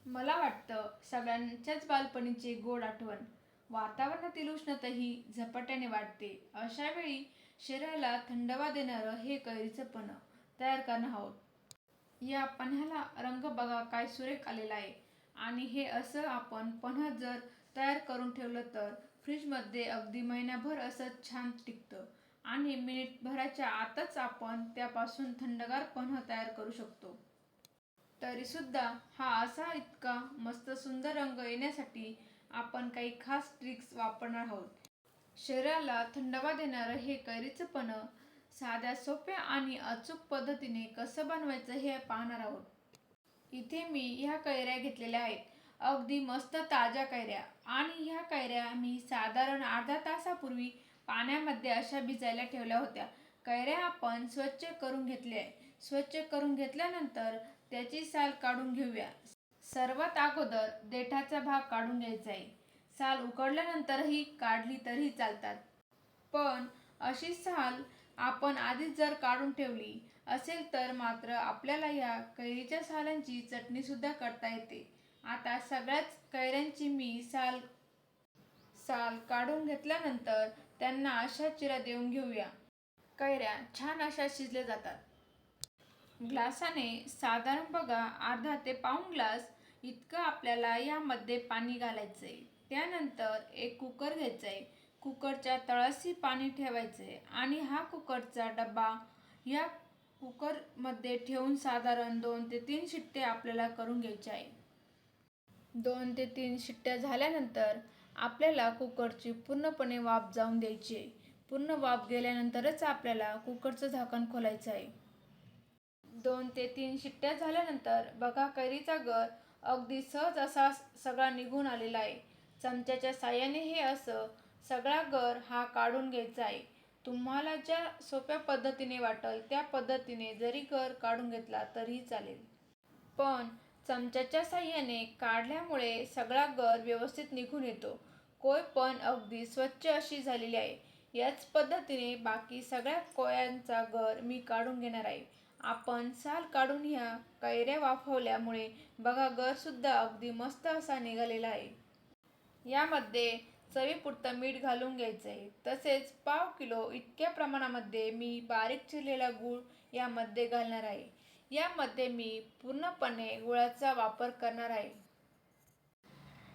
मला वाटतं सगळ्यांच्याच बालपणीची एक गोड आठवण. वातावरणातील उष्णता ही झपाट्याने वाढते. अशा वेळी शरीराला थंडावा देणारं हे कैरीचं पन्ह तयार करणार आहोत. या पन्ह्याला रंग बघा काय सुरेख आलेला आहे. आणि हे असं आपण पन्ह जर तयार करून ठेवलं तर फ्रीजमध्ये अगदी महिनाभर असं छान टिकतं. आणि मिनिटभराच्या आतच आपण त्यापासून थंडगार पन्ह तयार करू शकतो. तरीसुद्धा हा असा इतका मस्त सुंदर रंग येण्यासाठी आपण काही खास ट्रिक्स वापरणार आहोत. शरीराला थंडावा देणारं हे कैरीचं पन्ह साध्या सोप्या आणि अचूक पद्धतीने कसं बनवायचं हे पाहणार आहोत. इथे मी ह्या कैऱ्या घेतलेल्या आहेत. अगदी मस्त ताज्या कैऱ्या. आणि ह्या कैऱ्या मी साधारण अर्धा तासापूर्वी पाण्यामध्ये अशा भिजायला ठेवल्या होत्या. कैऱ्या आपण स्वच्छ करून घेतल्या आहे. स्वच्छ करून घेतल्यानंतर त्याची साल काढून घेऊया. सर्वात अगोदर देठाचा भाग काढून घ्यायचा आहे. साल उकडल्यानंतरही काढली तरी चालतात. पण अशी साल आपण आधीच जर काढून ठेवली असेल तर मात्र आपल्याला या कैरीच्या सालांची चटणीसुद्धा करता येते. आता सगळ्याच कैऱ्यांची मी साल साल काढून घेतल्यानंतर त्यांना अशा चिरा देऊन घेऊया. कैऱ्या छान अशा शिजल्या जातात. ग्लासाने साधारण बघा अर्धा ते पाऊण ग्लास इतकं आपल्याला यामध्ये पाणी घालायचं आहे. त्यानंतर एक कुकर घ्यायचा आहे. कुकरच्या तळाशी पाणी ठेवायचं आहे आणि हा कुकरचा डबा या कुकरमध्ये ठेवून साधारण 2 ते 3 शिट्ट्या आपल्याला करून घ्यायच्या आहे. 2 ते 3 शिट्ट्या झाल्यानंतर आपल्याला कुकरची पूर्णपणे वाफ जाऊन द्यायची आहे. पूर्ण वाफ गेल्यानंतरच आपल्याला कुकरचं झाकण खोलायचं आहे. 2 ते 3 शिट्ट्या झाल्यानंतर बघा कैरीचा गर अगदी सहज असा सगळा निघून आलेला आहे. चमच्याच्या साहाय्याने हे असं सगळा गर हा काढून घ्यायचा आहे. तुम्हाला ज्या सोप्या पद्धतीने वाटेल त्या पद्धतीने जरी गर काढून घेतला तरीही चालेल. पण चमच्याच्या साहाय्याने काढल्यामुळे सगळा गर व्यवस्थित निघून येतो. कोय पण अगदी स्वच्छ अशी झालेली आहे. याच पद्धतीने बाकी सगळ्या कोयांचा गर मी काढून घेणार आहे. आपण साल काढून ह्या कैऱ्या वाफवल्यामुळे बघा गरसुद्धा अगदी मस्त असा निघालेला आहे. यामध्ये चवीपुरतं मीठ घालून घ्यायचं आहे. तसेच पाव किलो इतक्या प्रमाणामध्ये मी बारीक चिरलेला गूळ यामध्ये घालणार आहे. यामध्ये मी पूर्णपणे गुळाचा वापर करणार आहे.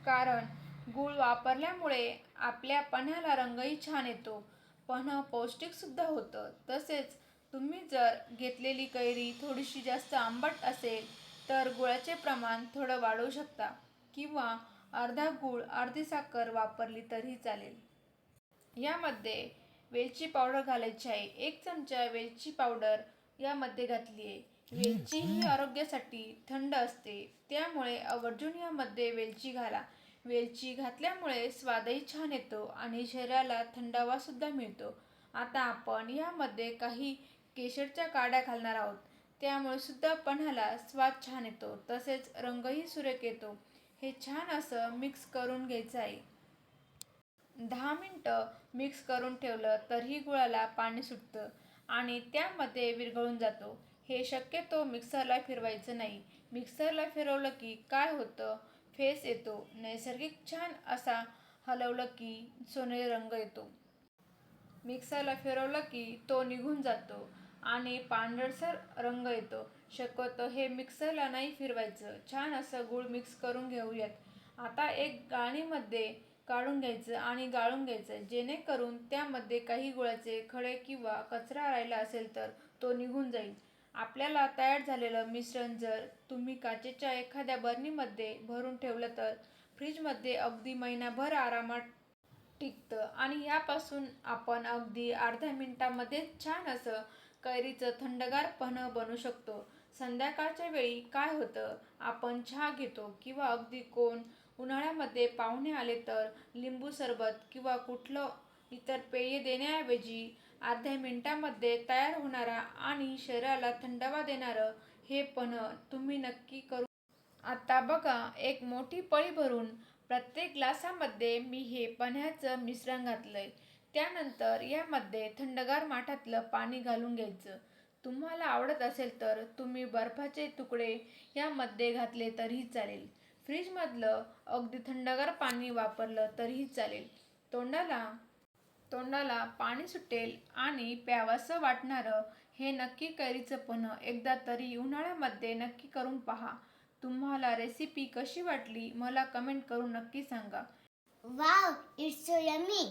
कारण गूळ वापरल्यामुळे आपल्या पन्ह्याला रंगही छान येतो. पन्ह पौष्टिकसुद्धा होतं. तसेच तुम्ही जर घेतलेली कैरी थोडीशी जास्त आंबट असेल तर गुळाचे प्रमाण थोडं वाढवू शकता किंवा अर्धा गूळ अर्धी साखर वापरली तरीही चालेल. यामध्ये वेलची पावडर घालायची आहे. 1 चमचा वेलची पावडर यामध्ये घातली आहे. वेलची ही आरोग्यासाठी थंड असते. त्यामुळे आवर्जून यामध्ये वेलची घाला. वेलची घातल्यामुळे स्वादही छान येतो आणि शरीराला थंडावासुद्धा मिळतो. आता आपण यामध्ये काही केशरच्या काड्या घालणार आहोत. त्यामुळे सुद्धा पन्ह्याला स्वाद छान येतो. तसेच रंगही सुरेख येतो. हे छान असं मिक्स करून घ्यायचं आहे. 10 मिनिटं मिक्स करून ठेवलं तरीही गुळाला पाणी सुटतं आणि त्यामध्ये विरघळून जातो. हे शक्यतो मिक्सरला फिरवायचं नाही. मिक्सरला फिरवलं की काय होतं, फेस येतो. नैसर्गिक छान असा हलवलं की सोनेरी रंग येतो. मिक्सरला फिरवलं की तो निघून जातो आणि पांढरसर रंग येतो. शक्यतो हे मिक्सरला नाही फिरवायचं. छान असं गूळ मिक्स करून घेऊयात. आता एक गाळणीमध्ये काढून घ्यायचं आणि गाळून घ्यायचं जेणेकरून त्यामध्ये काही गुळाचे खडे किंवा कचरा राहिला असेल तर तो निघून जाईल. आपल्याला तयार झालेलं मिश्रण जर तुम्ही काचेच्या एखाद्या बरणीमध्ये भरून ठेवलं तर फ्रीजमध्ये अगदी महिनाभर आरामात टिकतं आणि यापासून आपण अगदी अर्ध्या मिनिटामध्येच छान असं कैरीचं थंडगार पन्ह बनवू शकतो. संध्याकाळच्या वेळी काय होतं, आपण चहा घेतो किंवा अगदी कोण उन्हाळ्यामध्ये पाहुणे आले तर लिंबू सरबत किंवा कुठलं इतर पेय देण्याऐवजी अर्ध्या मिनिटामध्ये तयार होणारा आणि शरीराला थंडावा देणारं हे पन्ह तुम्ही नक्की करू. आता बघा एक मोठी पळी भरून प्रत्येक ग्लासामध्ये मी हे पन्ह्याचं मिश्रण घातलंय. त्यानंतर यामध्ये थंडगार माठातलं पाणी घालून घ्यायचं. तुम्हाला आवडत असेल तर तुम्ही बर्फाचे तुकडे यामध्ये घातले तरीही चालेल. फ्रीजमधलं अगदी थंडगार पाणी वापरलं तरीही चालेल. तोंडाला पाणी सुटेल आणि प्यावंसं वाटणारं हे नक्की कैरीचं पन्हं एकदा तरी उन्हाळ्यामध्ये नक्की करून पहा. तुम्हाला रेसिपी कशी वाटली मला कमेंट करून नक्की सांगा. Wow, it's so yummy.